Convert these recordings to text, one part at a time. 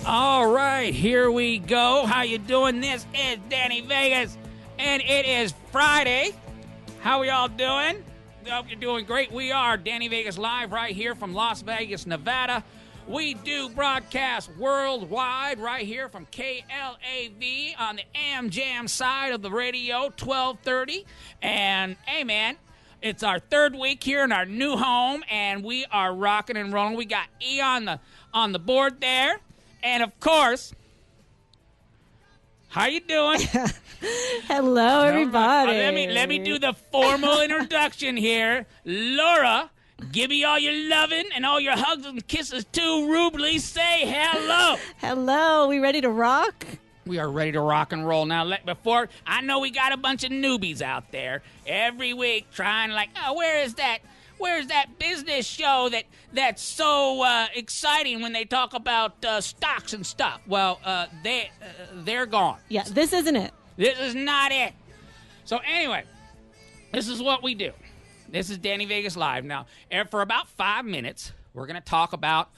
All right, here we go. How you doing? This is Danny Vegas, and it is Friday. How are y'all doing? I hope you're doing great. We are Danny Vegas Live right here from Las Vegas, Nevada. We do broadcast worldwide right here from KLAV on the AM Jam side of the radio, 1230. And, hey, man, it's our third week here in our new home, and we are rocking and rolling. We got E on the board there. And, of course, how you doing? Hello, everybody. Let me do the formal introduction here. Laura, give me all your loving and all your hugs and kisses too. Rubeli, say hello. Hello. We ready to rock? We are ready to rock and roll. Now, before, I know we got a bunch of newbies out there every week trying like, oh, where's that business show that's so exciting when they talk about stocks and stuff? Well, they're gone. Yeah, this isn't it. This is not it. So anyway, this is what we do. This is Danny Vegas Live. Now, for about 5 minutes, we're going to talk about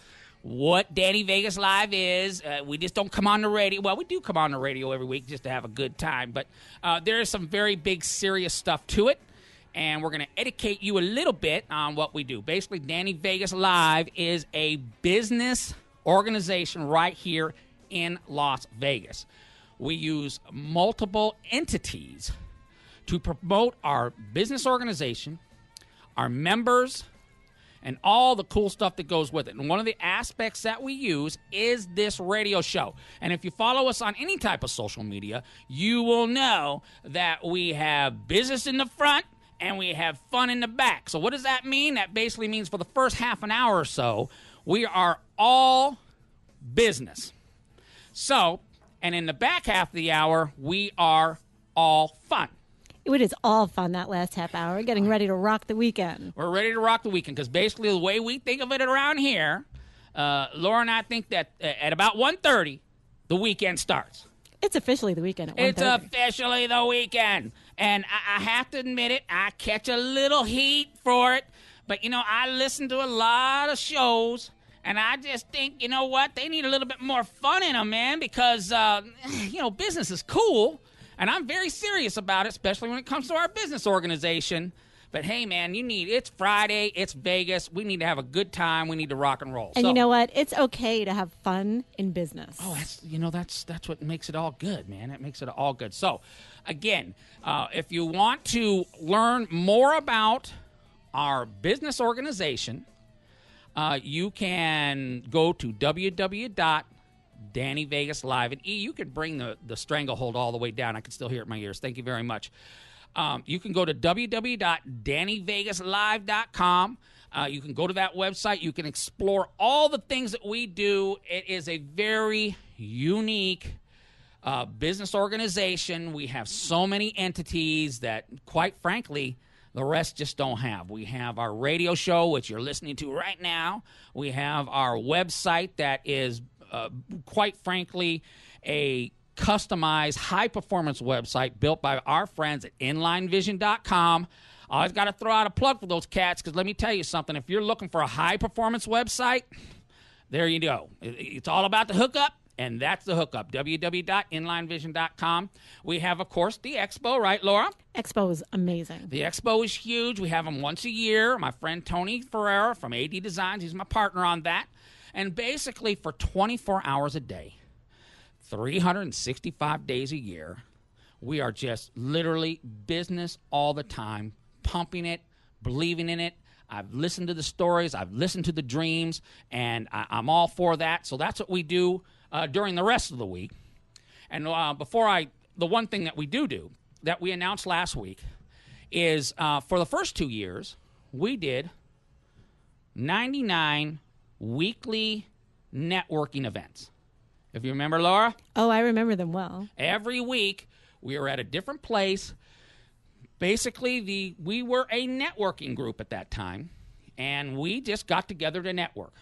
what Danny Vegas Live is. We just don't come on the radio. Well, we do come on the radio every week just to have a good time, but there is some very big, serious stuff to it. And we're going to educate you a little bit on what we do. Basically, Danny Vegas Live is a business organization right here in Las Vegas. We use multiple entities to promote our business organization, our members, and all the cool stuff that goes with it. And one of the aspects that we use is this radio show. And if you follow us on any type of social media, you will know that we have business in the front, and we have fun in the back. So what does that mean? That basically means for the first half an hour or so, we are all business. So, and in the back half of the hour, we are all fun. It is all fun that last half hour, getting ready to rock the weekend. We're ready to rock the weekend because basically the way we think of it around here, Laura and I think that at about 1:30, the weekend starts. It's officially the weekend at 1:30. It's officially the weekend. And I have to admit it, I catch a little heat for it. But, you know, I listen to a lot of shows, and I just think, you know what, they need a little bit more fun in them, man, because, you know, business is cool, and I'm very serious about it, especially when it comes to our business organization. But, hey, man, it's Friday, it's Vegas, we need to have a good time, we need to rock and roll. And you know what? It's okay to have fun in business. Oh, that's what makes it all good, man. It makes it all good. So, again, if you want to learn more about our business organization, you can go to www.DannyVegasLive. And E, you can bring the stranglehold all the way down. I can still hear it in my ears. Thank you very much. You can go to www.DannyVegasLive.com. You can go to that website. You can explore all the things that we do. It is a very unique business organization. We have so many entities that, quite frankly, the rest just don't have. We have our radio show, which you're listening to right now. We have our website that is, quite frankly, a customized high-performance website built by our friends at InlineVision.com. I always got to throw out a plug for those cats because let me tell you something. If you're looking for a high-performance website, there you go. It's all about the hookup, and that's the hookup, www.InlineVision.com. We have, of course, the Expo, right, Laura? Expo is amazing. The Expo is huge. We have them once a year. My friend Tony Ferreira from AD Designs, he's my partner on that. And basically for 24 hours a day, 365 days a year, we are just literally business all the time, pumping it, believing in it. I've listened to the stories, I've listened to the dreams, and I'm all for that. So that's what we do during the rest of the week. And the one thing that we do that we announced last week is for the first 2 years, we did 99 weekly networking events. If you remember, Laura? Oh, I remember them well. Every week, We were at a different place. Basically, we were a networking group at that time, and we just got together to network.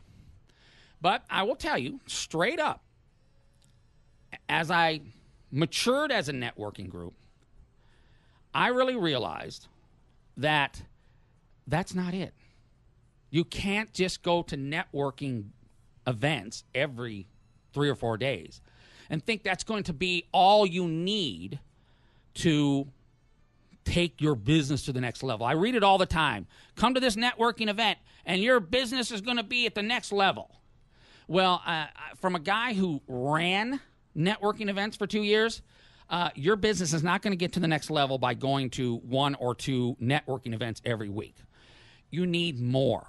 But I will tell you, straight up, as I matured as a networking group, I really realized that that's not it. You can't just go to networking events every 3 or 4 days and think that's going to be all you need to take your business to the next level. I read it all the time. Come to this networking event, and your business is going to be at the next level. Well, from a guy who ran networking events for 2 years, your business is not going to get to the next level by going to 1 or 2 networking events every week. You need more.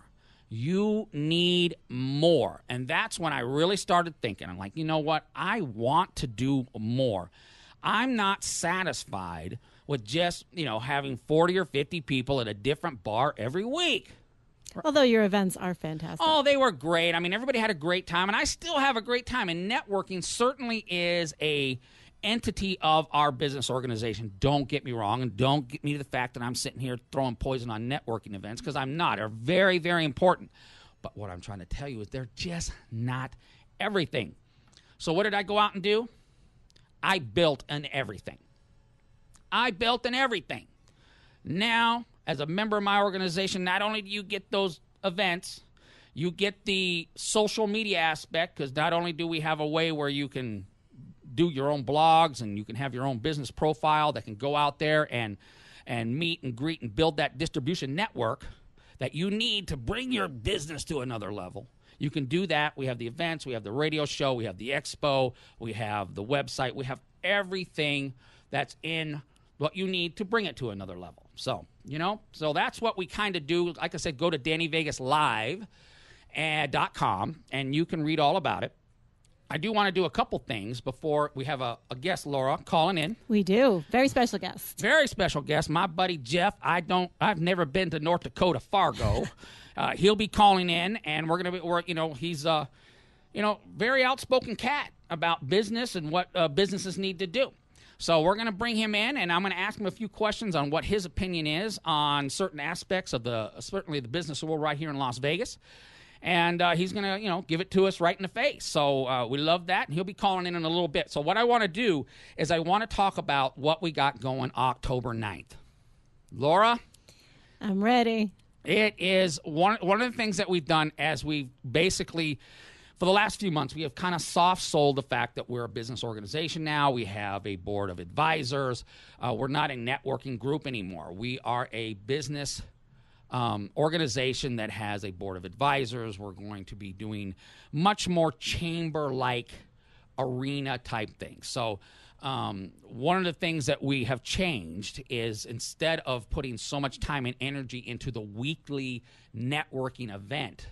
You need more. And that's when I really started thinking. I'm like, you know what? I want to do more. I'm not satisfied with just, having 40 or 50 people at a different bar every week. Although your events are fantastic. Oh, they were great. I mean, everybody had a great time, and I still have a great time. And networking certainly is a entity of our business organization. Don't get me wrong, and don't get me to the fact that I'm sitting here throwing poison on networking events, because I'm not. They're very, very important. But what I'm trying to tell you is they're just not everything. So what did I go out and do? I built an everything. Now, as a member of my organization, not only do you get those events, you get the social media aspect, because not only do we have a way where you can do your own blogs and you can have your own business profile that can go out there and meet and greet and build that distribution network that you need to bring your business to another level. You can do that. We have the events, we have the radio show, we have the expo, we have the website, we have everything that's in what you need to bring it to another level. So, so that's what we kind of do. Like I said, go to DannyVegasLive.com and you can read all about it. I do want to do a couple things before we have a guest, Laura, calling in. We do. Very special guest. Very special guest. My buddy Jeff. I've never been to North Dakota, Fargo. He'll be calling in, and he's very outspoken cat about business and what businesses need to do. So we're going to bring him in, and I'm going to ask him a few questions on what his opinion is on certain aspects of certainly the business world right here in Las Vegas. And he's going to, give it to us right in the face. So we love that, and he'll be calling in a little bit. So what I want to do is I want to talk about what we got going October 9th. Laura? I'm ready. It is one of the things that we've done as we basically, for the last few months, we have kind of soft-sold the fact that we're a business organization now. We have a board of advisors. We're not a networking group anymore. We are a business organization that has a board of advisors. We're going to be doing much more chamber-like arena-type things. So one of the things that we have changed is instead of putting so much time and energy into the weekly networking event,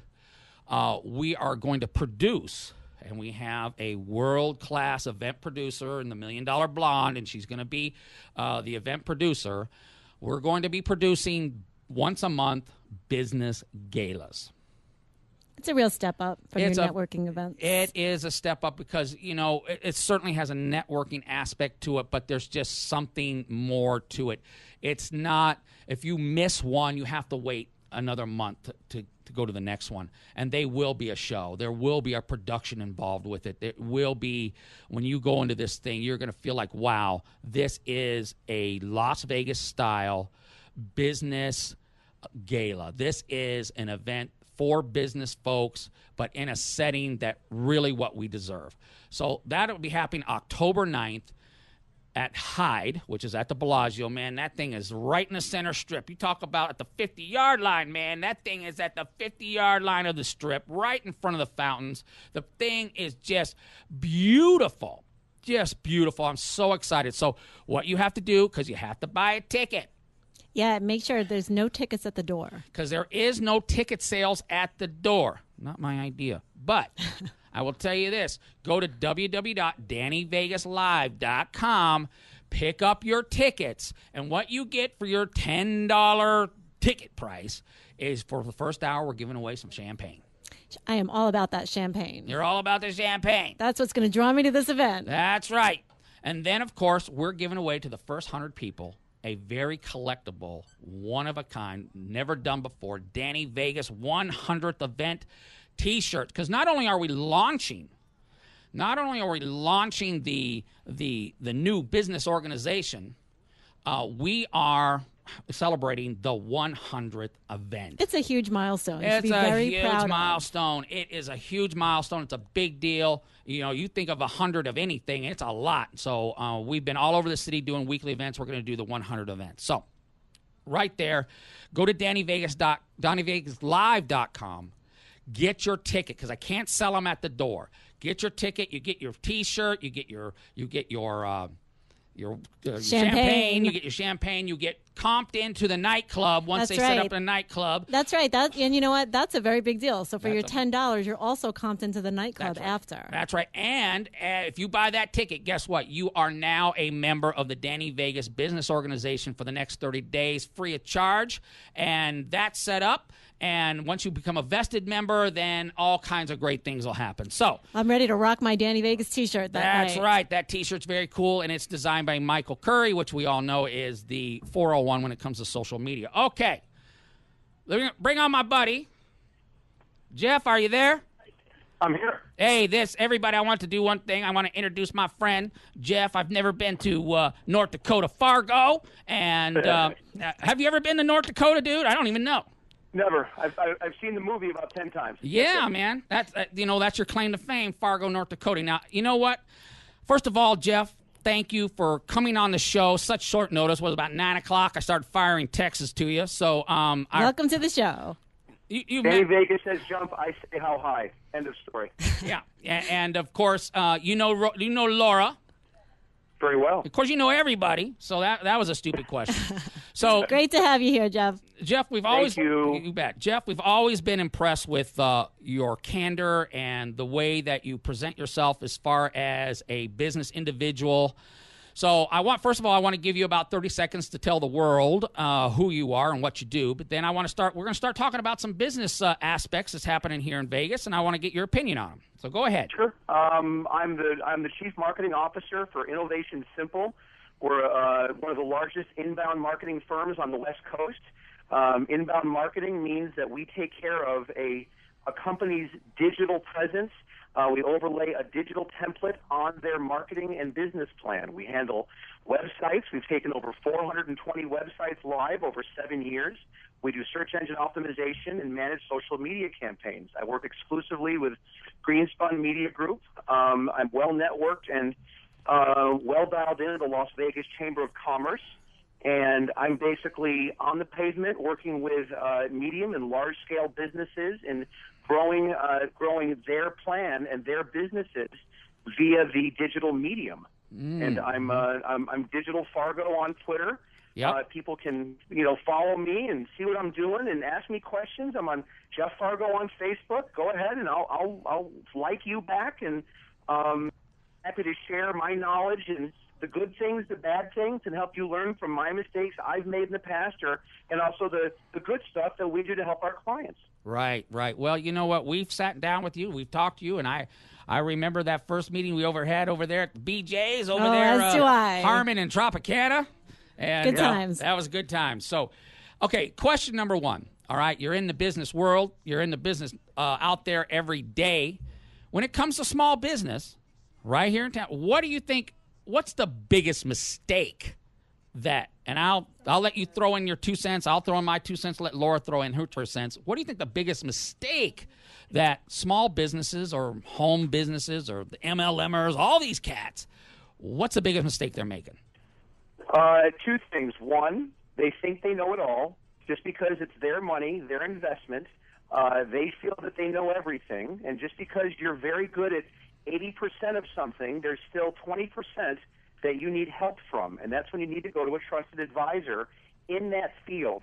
we are going to produce, and we have a world-class event producer in the $1 Million Blonde, and she's going to be the event producer. We're going to be producing once a month business galas. It's a real step up from your networking events. It is a step up because, it certainly has a networking aspect to it, but there's just something more to it. It's not, if you miss one, you have to wait another month to go to the next one. And they will be a show. There will be a production involved with it. It will be, when you go into this thing, you're going to feel like, wow, this is a Las Vegas style business gala. This is an event for business folks, but in a setting that really what we deserve. So that'll be happening October 9th at Hyde, which is at the Bellagio. Man, that thing is right in the center strip. You talk about at the 50-yard line, man. That thing is at the 50-yard line of the strip, right in front of the fountains. The thing is just beautiful. Just beautiful. I'm so excited. So what you have to do, because you have to buy a ticket. Yeah, make sure there's no tickets at the door. Because there is no ticket sales at the door. Not my idea. But I will tell you this. Go to www.DannyVegasLive.com. Pick up your tickets. And what you get for your $10 ticket price is for the first hour, we're giving away some champagne. I am all about that champagne. You're all about the champagne. That's what's going to draw me to this event. That's right. And then, of course, we're giving away to the first 100 people a very collectible, one-of-a-kind, never done before, Danny Vegas 100th event T-shirt. Because not only are we launching the new business organization, we are celebrating the 100th event. It's a huge milestone. You should It's be a very huge proud of. milestone. It is a huge milestone. It's a big deal. You know, you think of 100 of anything, it's a lot. So we've been all over the city doing weekly events. We're going to do the 100 events. So right there, go to DannyVegasLive.com. Get your ticket, because I can't sell them at the door. Get your ticket. You get your T-shirt. You get your champagne. You get your champagne. You get comped into the nightclub once That's they set right. up a nightclub. That's right. And you know what? That's a very big deal. So for That's your $10, you're also comped into the nightclub after. That's right. And if you buy that ticket, guess what? You are now a member of the Danny Vegas Business Organization for the next 30 days, free of charge. And that's set up. And once you become a vested member, then all kinds of great things will happen. So I'm ready to rock my Danny Vegas T-shirt. That's right. That T-shirt's very cool, and it's designed by Michael Curry, which we all know is the 401 when it comes to social media. Okay. Bring on my buddy. Jeff, are you there? I'm here. Hey, everybody, I want to do one thing. I want to introduce my friend, Jeff. I've never been to North Dakota, Fargo. And have you ever been to North Dakota, dude? I don't even know. Never. I've seen the movie about 10 times. Yeah, man. That's your claim to fame, Fargo, North Dakota. Now, you know what? First of all, Jeff, thank you for coming on the show. Such short notice. It was about 9 o'clock. I started firing texts to you. So, welcome to the show. Danny Vegas says jump. I say how high. End of story. Yeah, and of course, you know Laura. Very well. Of course, you know everybody. So that was a stupid question. So Great to have you here, Jeff. Jeff, Thank you. You bet. Jeff, we've always been impressed with your candor and the way that you present yourself as far as a business individual. So first of all, I want to give you about 30 seconds to tell the world who you are and what you do. But then we're going to start talking about some business aspects that's happening here in Vegas, and I want to get your opinion on them. So go ahead. Sure. I'm the Chief Marketing Officer for Innovation Simple. We're one of the largest inbound marketing firms on the West Coast. Inbound marketing means that we take care of a company's digital presence. We overlay a digital template on their marketing and business plan. We handle websites. We've taken over 420 websites live over 7 years. We do search engine optimization and manage social media campaigns. I work exclusively with Greenspun Media Group. I'm well networked and well dialed into the Las Vegas Chamber of Commerce. And I'm basically on the pavement working with medium and large-scale businesses in growing their plan and their businesses via the digital medium. And I'm Digital Fargo on Twitter. Yep. People can follow me and see what I'm doing and ask me questions. I'm on Jeff Fargo on Facebook. Go ahead and I'll like you back, and happy to share my knowledge and the good things, the bad things, and help you learn from my mistakes I've made in the past, and also the good stuff that we do to help our clients. Right. Well, you know what? We've sat down with you. We've talked to you, and I remember that first meeting we had over there at BJ's over there, as do I. Harmon and Tropicana. And Good times. That was good times. So, okay, question number one. All right, you're in the business world. You're in the business out there every day. When it comes to small business, right here in town, what do you think? What's the biggest mistake that? And I'll let you throw in your 2 cents. I'll throw in my 2 cents. Let Laura throw in her 2 cents. What do you think the biggest mistake that small businesses or home businesses or the MLMers, all these cats, what's the biggest mistake they're making? 2 things. One, they think they know it all. Just because it's their money, their investment, they feel that they know everything. And just because you're very good at 80% of something, there's still 20% that you need help from. And that's when you need to go to a trusted advisor in that field,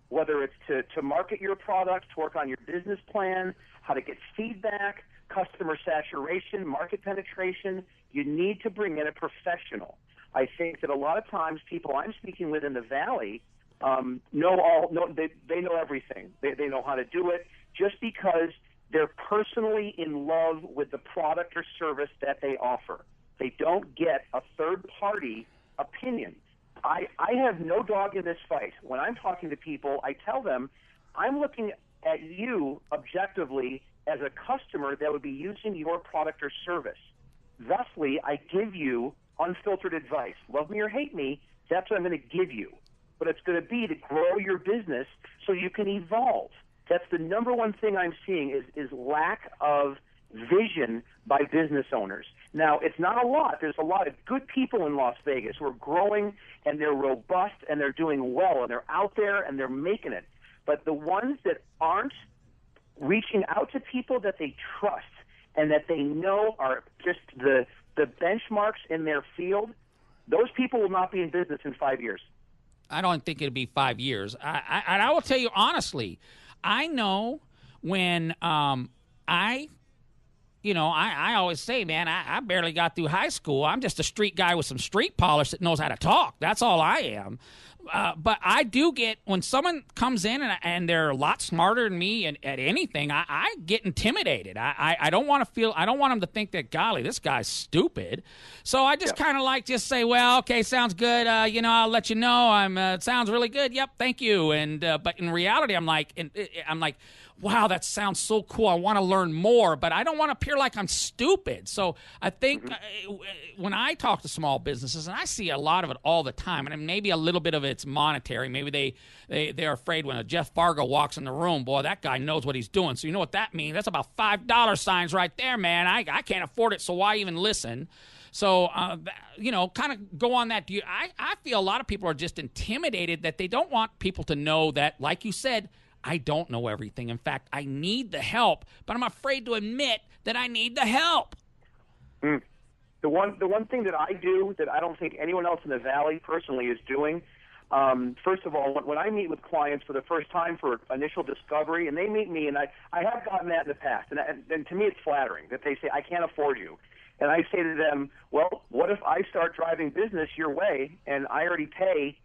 whether it's to market your product, to work on your business plan, how to get feedback, customer saturation, market penetration. You need to bring in a professional. I think that a lot of times people I'm speaking with in the Valley they know everything. They know how to do it just because they're personally in love with the product or service that they offer. They don't get a third-party opinion. I have no dog in this fight. When I'm talking to people, I tell them, I'm looking at you objectively as a customer that would be using your product or service. Thusly, I give you unfiltered advice. Love me or hate me, that's what I'm going to give you. But it's going to be to grow your business so you can evolve. That's the number one thing I'm seeing is lack of vision by business owners. Now, it's not a lot. There's a lot of good people in Las Vegas who are growing, and they're robust, and they're doing well, and they're out there, and they're making it. But the ones that aren't reaching out to people that they trust and that they know are just the benchmarks in their field, those people will not be in business in 5 years. I don't think it'll be 5 years. I will tell you honestly, I know when I always say, man, I barely got through high school. I'm just a street guy with some street polish that knows how to talk. That's all I am. But I do get, when someone comes in and they're a lot smarter than me at anything, I get intimidated. I don't want them to think that, golly, this guy's stupid. So I just kind of just say, well, okay, sounds good. I'll let you know. It sounds really good. Yep, thank you. And but in reality, I'm like, wow, that sounds so cool. I want to learn more, but I don't want to appear like I'm stupid. So I think when I talk to small businesses, and I see a lot of it all the time, and maybe a little bit of it's monetary. Maybe they're afraid when a Jeff Fargo walks in the room, boy, that guy knows what he's doing. So you know what that means? That's about $5 signs right there, man. I can't afford it, so why even listen? So, kind of go on that. I feel a lot of people are just intimidated that they don't want people to know that, like you said, I don't know everything. In fact, I need the help, but I'm afraid to admit that I need the help. The one thing that I do that I don't think anyone else in the Valley personally is doing, first of all, when I meet with clients for the first time for initial discovery, and they meet me, and I have gotten that in the past, and to me it's flattering that they say, I can't afford you. And I say to them, well, what if I start driving business your way, and I already pay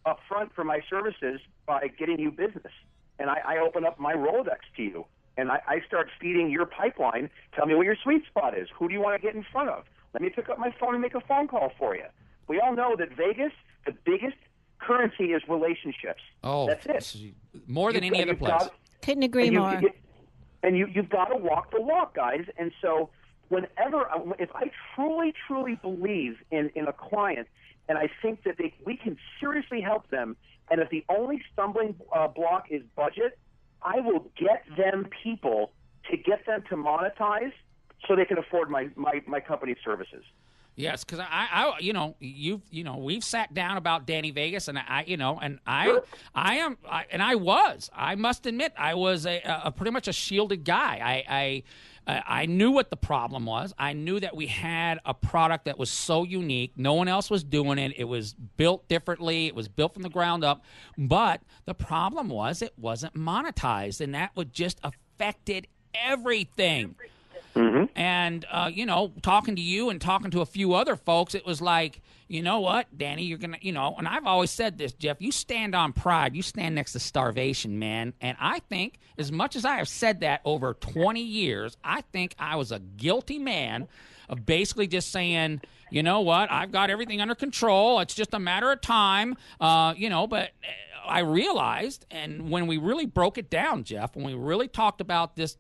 up front for my services by getting you business? And I open up my Rolodex to you, and I start feeding your pipeline. Tell me what your sweet spot is. Who do you want to get in front of? Let me pick up my phone and make a phone call for you. We all know that Vegas, the biggest currency is relationships. Oh, that's it. More than any other place. Couldn't agree more. You've got to walk the walk, guys. And so if I truly, truly believe in a client, and I think that we can seriously help them, and if the only stumbling block is budget, I will get them people to get them to monetize so they can afford my company's services. Yes, because we've sat down about Danny Vegas, and I must admit, I was a pretty much a shielded guy. I knew what the problem was. I knew that we had a product that was so unique. No one else was doing it. It was built differently. It was built from the ground up. But the problem was it wasn't monetized, and that would just affected everything. Mm-hmm. And, talking to you and talking to a few other folks, it was like, you know what, Danny, you're going to, and I've always said this, Jeff, you stand on pride. You stand next to starvation, man. And I think, as much as I have said that over 20 years, I think I was a guilty man of basically just saying, you know what, I've got everything under control. It's just a matter of time, but I realized, and when we really broke it down, Jeff, when we really talked about this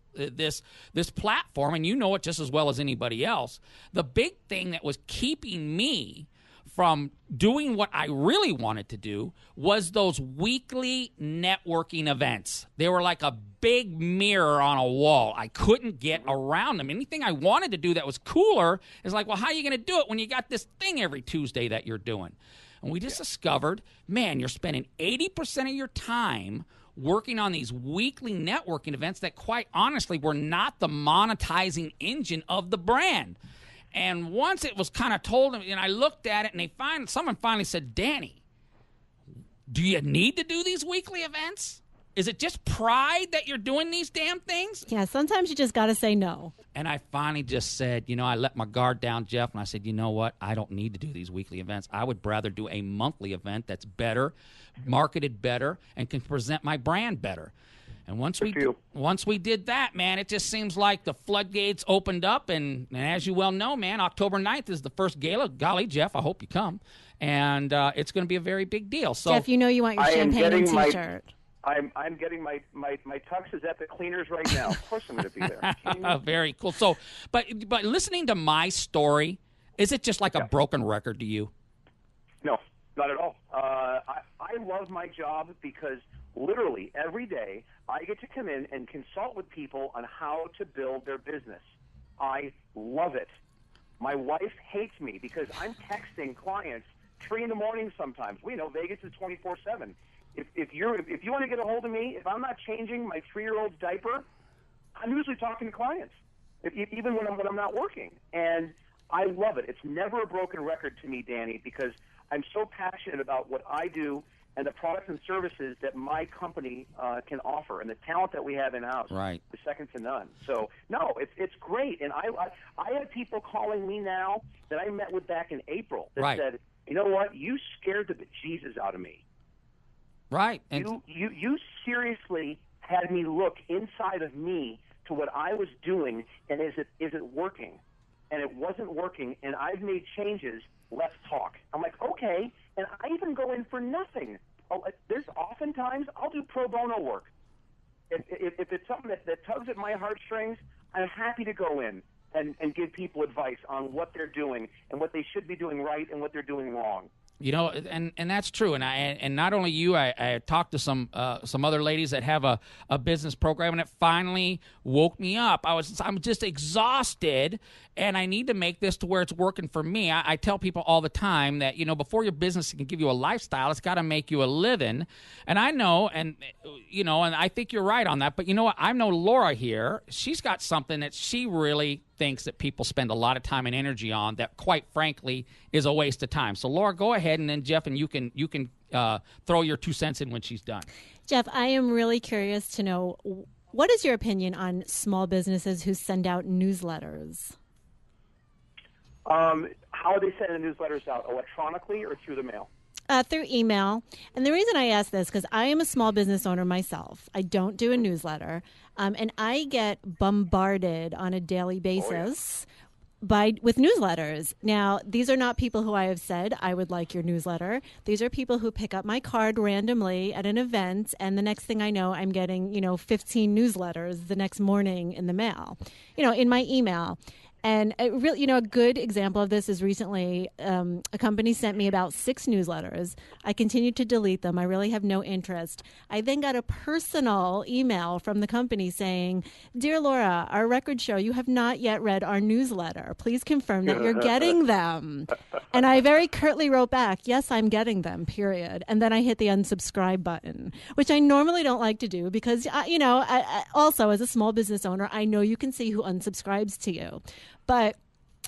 platform, and you know it just as well as anybody else, the big thing that was keeping me from doing what I really wanted to do was those weekly networking events. They were like a big mirror on a wall. I couldn't get around them. Anything I wanted to do that was cooler is like, well, how are you going to do it when you got this thing every Tuesday that you're doing? And we just discovered, man, you're spending 80% of your time working on these weekly networking events that, quite honestly, were not the monetizing engine of the brand. And once it was kind of told them, and I looked at it, and someone finally said, Danny, do you need to do these weekly events? Is it just pride that you're doing these damn things? Yeah, sometimes you just got to say no. And I finally just said, I let my guard down, Jeff, and I said, you know what? I don't need to do these weekly events. I would rather do a monthly event that's better, marketed better, and can present my brand better. And once we did that, man, it just seems like the floodgates opened up. And as you well know, man, October 9th is the first gala. Golly, Jeff, I hope you come. And it's going to be a very big deal. So, Jeff, you know you want your champagne and T-shirt. I'm getting my tuxes at the cleaners right now. Of course I'm going to be there. Very cool. So, but listening to my story, is it just like a broken record to you? No, not at all. I love my job because literally every day I get to come in and consult with people on how to build their business. I love it. My wife hates me because I'm texting clients 3 in the morning sometimes. We know Vegas is 24/7. If you want to get a hold of me, if I'm not changing my 3-year-old's diaper, I'm usually talking to clients, even when I'm not working. And I love it. It's never a broken record to me, Danny, because I'm so passionate about what I do and the products and services that my company can offer, and the talent that we have in-house is second to none. So, no, it's great. And I have people calling me now that I met with back in April that said, you know what, you scared the bejesus out of me. Right. And you seriously had me look inside of me to what I was doing, and is it working? And it wasn't working, and I've made changes. Let's talk. I'm like, okay, and I even go in for nothing. There's oftentimes I'll do pro bono work. If it's something that tugs at my heartstrings, I'm happy to go in and give people advice on what they're doing and what they should be doing right and what they're doing wrong. You know, and that's true. And not only you, I talked to some other ladies that have a business program, and it finally woke me up. I'm just exhausted, and I need to make this to where it's working for me. I tell people all the time that, you know, before your business can give you a lifestyle, it's got to make you a living. And I know, and you know, and I think you're right on that. But you know what? I know Laura here. She's got something that she really thinks that people spend a lot of time and energy on that, quite frankly, is a waste of time. So, Laura, go ahead, and then Jeff, and you can throw your 2 cents in when she's done. Jeff, I am really curious to know, what is your opinion on small businesses who send out newsletters? How are they sending the newsletters out, electronically or through the mail? Through email. And the reason I ask this, because I am a small business owner myself. I don't do a newsletter. And I get bombarded on a daily basis with newsletters. Now, these are not people who I have said, I would like your newsletter. These are people who pick up my card randomly at an event, and the next thing I know, I'm getting, 15 newsletters the next morning in the mail, in my email. And a good example of this is recently a company sent me about 6 newsletters. I continued to delete them. I really have no interest. I then got a personal email from the company saying, "Dear Laura, our records show you have not yet read our newsletter. Please confirm that you're getting them." And I very curtly wrote back, "Yes, I'm getting them, period." And then I hit the unsubscribe button, which I normally don't like to do because, I also as a small business owner, I know you can see who unsubscribes to you. But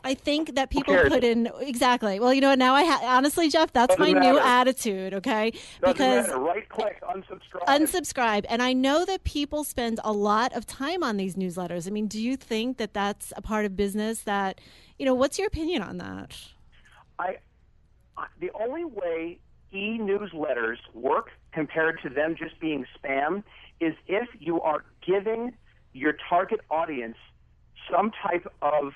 I think that people put in exactly. Well, now honestly, Jeff, that's my new attitude. Okay, because right click, unsubscribe. Unsubscribe, and I know that people spend a lot of time on these newsletters. I mean, do you think that that's a part of business that, what's your opinion on that? The only way e-newsletters work compared to them just being spam is if you are giving your target audience some type of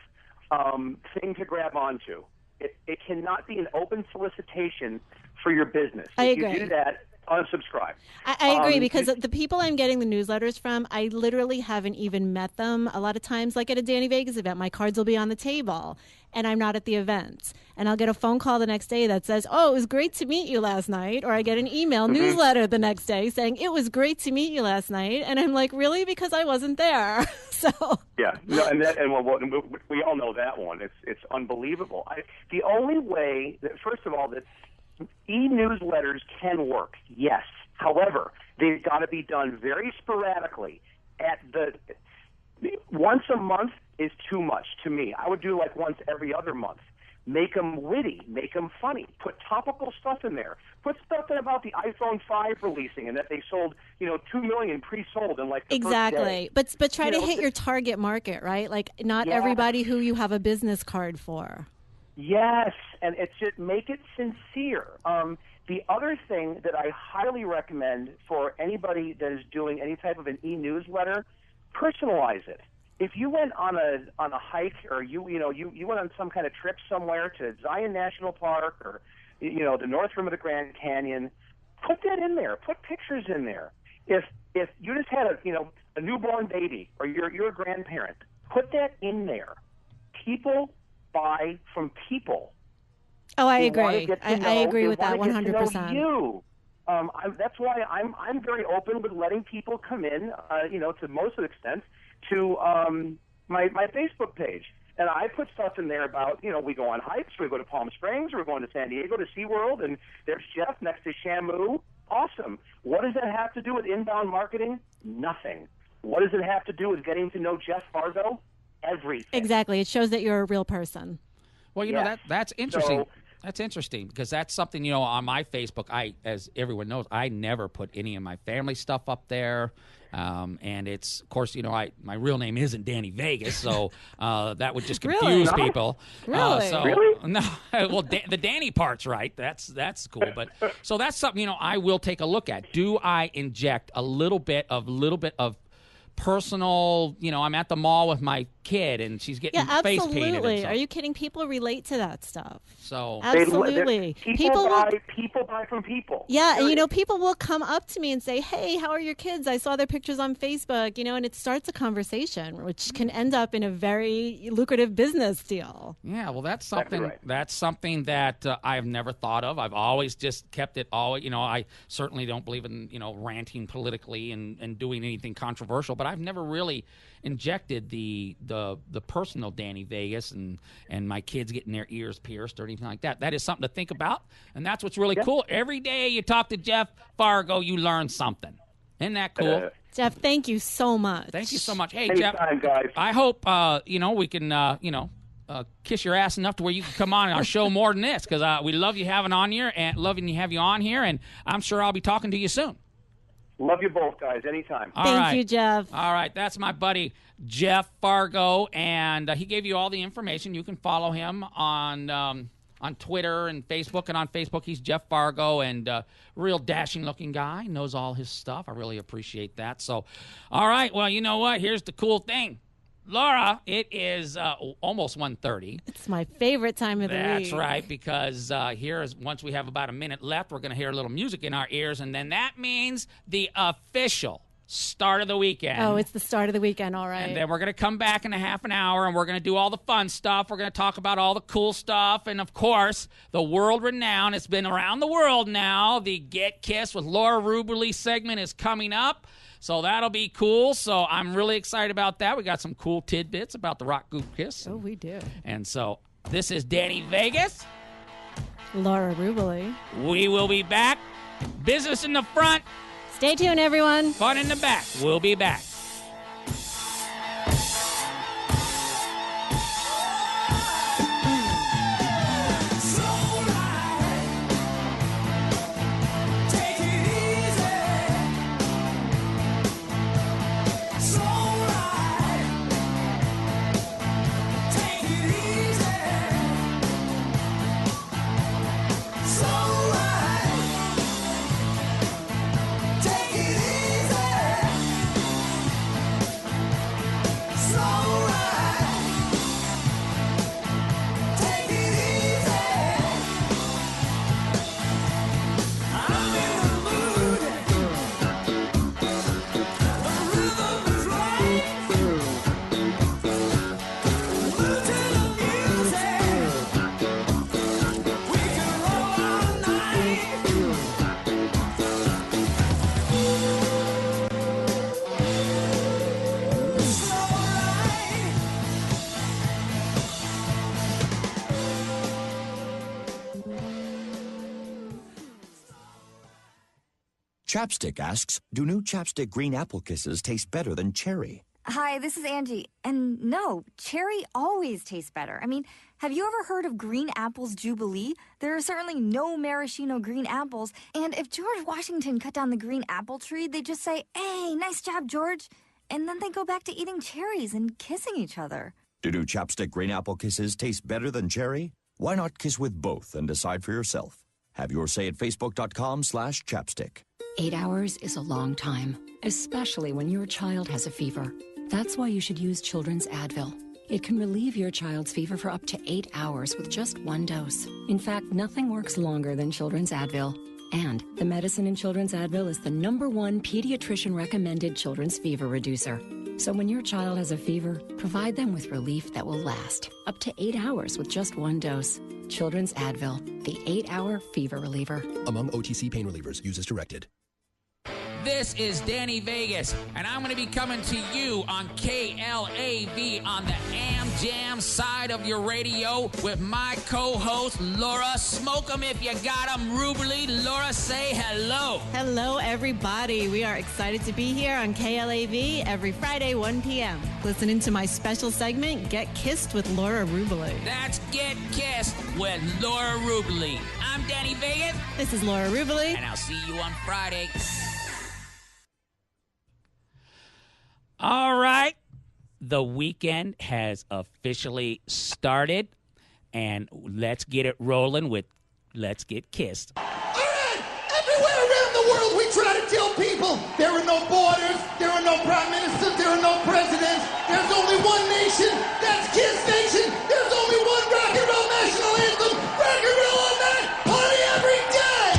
thing to grab onto. It cannot be an open solicitation for your business. I if agree. you do that, unsubscribe. I agree because the people I'm getting the newsletters from, I literally haven't even met them. A lot of times, like at a Danny Vegas event, my cards will be on the table and I'm not at the event. And I'll get a phone call the next day that says, "Oh, it was great to meet you last night." Or I get an email newsletter the next day saying, "It was great to meet you last night." And I'm like, really? Because I wasn't there. So yeah, no, we all know that one. It's unbelievable. The only way that, first of all, that e-newsletters can work, yes. However, they've got to be done very sporadically. Once a month is too much to me. I would do like once every other month. Make them witty, make them funny. Put topical stuff in there. Put stuff in about the iPhone 5 releasing and that they sold, 2 million pre-sold in like the exactly. first day. But try to hit your target market, right? Like not everybody who you have a business card for. Yes, and it's just make it sincere. The other thing that I highly recommend for anybody that is doing any type of an e-newsletter, personalize it. If you went on a hike, or you went on some kind of trip somewhere to Zion National Park, or the North Rim of the Grand Canyon, put that in there. Put pictures in there. If you just had a newborn baby, or you're a grandparent, put that in there. People buy from people. Oh, I agree. I agree with that 100%. You. That's why I'm very open with letting people come in, to most of the extent, to my Facebook page. And I put stuff in there about, we go on hikes, we go to Palm Springs, we're going to San Diego to SeaWorld, and there's Jeff next to Shamu. Awesome. What does that have to do with inbound marketing? Nothing. What does it have to do with getting to know Jeff Fargo? Everything. Exactly. It shows that you're a real person. Well, Yes. That's interesting. So, That's interesting because that's something, on my Facebook, as everyone knows, I never put any of my family stuff up there. And it's, of course, my real name isn't Danny Vegas, so that would just confuse Really? people. Really? Really? No, well, the Danny part's right. That's cool. But so that's something, I will take a look at. Do I inject a little bit of personal, I'm at the mall with my kid and she's getting face painted. Absolutely. Are you kidding? People relate to that stuff. So Absolutely. People buy from people. Yeah, and people will come up to me and say, "Hey, how are your kids? I saw their pictures on Facebook." And it starts a conversation, which can end up in a very lucrative business deal. Yeah, well, that's something. Exactly right. That's something that I've never thought of. I've always just kept it all. I certainly don't believe in ranting politically and doing anything controversial, but I've never really injected the personal Danny Vegas and my kids getting their ears pierced or anything like that. That is something to think about, and that's what's really cool. Every day you talk to Jeff Fargo, you learn something. Isn't that cool? Jeff, thank you so much. Thank you so much. Hey, Anytime, Jeff, guys. I hope we can kiss your ass enough to where you can come on our show more than this, because we love you having on here and loving to have you on here, and I'm sure I'll be talking to you soon. Love you both, guys. Anytime. Thank you, Jeff. All right, that's my buddy Jeff Fargo, and he gave you all the information. You can follow him on Twitter and Facebook, and on Facebook he's Jeff Fargo, and real dashing-looking guy, knows all his stuff. I really appreciate that. So, all right, well, you know what? Here's the cool thing. Laura, it is almost 1:30. It's my favorite time of the week. That's right, because once we have about a minute left, we're going to hear a little music in our ears, and then that means the official start of the weekend. Oh, it's the start of the weekend, all right. And then we're going to come back in a half an hour, and we're going to do all the fun stuff. We're going to talk about all the cool stuff, and, of course, the world-renowned, it's been around the world now, the Get Kissed with Laura Rubeli segment is coming up. So that'll be cool. So I'm really excited about that. We got some cool tidbits about the Rock Group Kiss. Oh, we do. And so this is Danny Vegas. Laura Rubeli. We will be back. Business in the front. Stay tuned, everyone. Fun in the back. We'll be back. Chapstick asks, do new Chapstick Green Apple Kisses taste better than cherry? Hi, this is Angie. And no, cherry always tastes better. I mean, have you ever heard of Green Apple's Jubilee? There are certainly no maraschino green apples. And if George Washington cut down the green apple tree, they'd just say, "Hey, nice job, George." And then they go back to eating cherries and kissing each other. Do new Chapstick Green Apple Kisses taste better than cherry? Why not kiss with both and decide for yourself? Have your say at facebook.com/chapstick. 8 hours is a long time, especially when your child has a fever. That's why you should use Children's Advil. It can relieve your child's fever for up to 8 hours with just one dose. In fact, nothing works longer than Children's Advil. And the medicine in Children's Advil is the #1 pediatrician-recommended children's fever reducer. So when your child has a fever, provide them with relief that will last up to 8 hours with just one dose. Children's Advil, the 8-hour fever reliever. Among OTC pain relievers, use as directed. This is Danny Vegas, and I'm going to be coming to you on KLAV on the Am Jam side of your radio with my co-host, Laura. Smoke 'em if you got 'em, Rubeli. Laura, say hello. Hello, everybody. We are excited to be here on KLAV every Friday, 1 p.m. Listening to my special segment, Get Kissed with Laura Rubeli. That's Get Kissed with Laura Rubeli. I'm Danny Vegas. This is Laura Rubeli. And I'll see you on Friday. All right. The weekend has officially started, and let's get it rolling with Let's Get Kissed. All right. Everywhere around the world, we try to tell people there are no borders, there are no prime ministers, there are no presidents. There's only one nation. That's Kiss Nation. There's only one rock and roll national anthem. Rock and roll all night, party every day.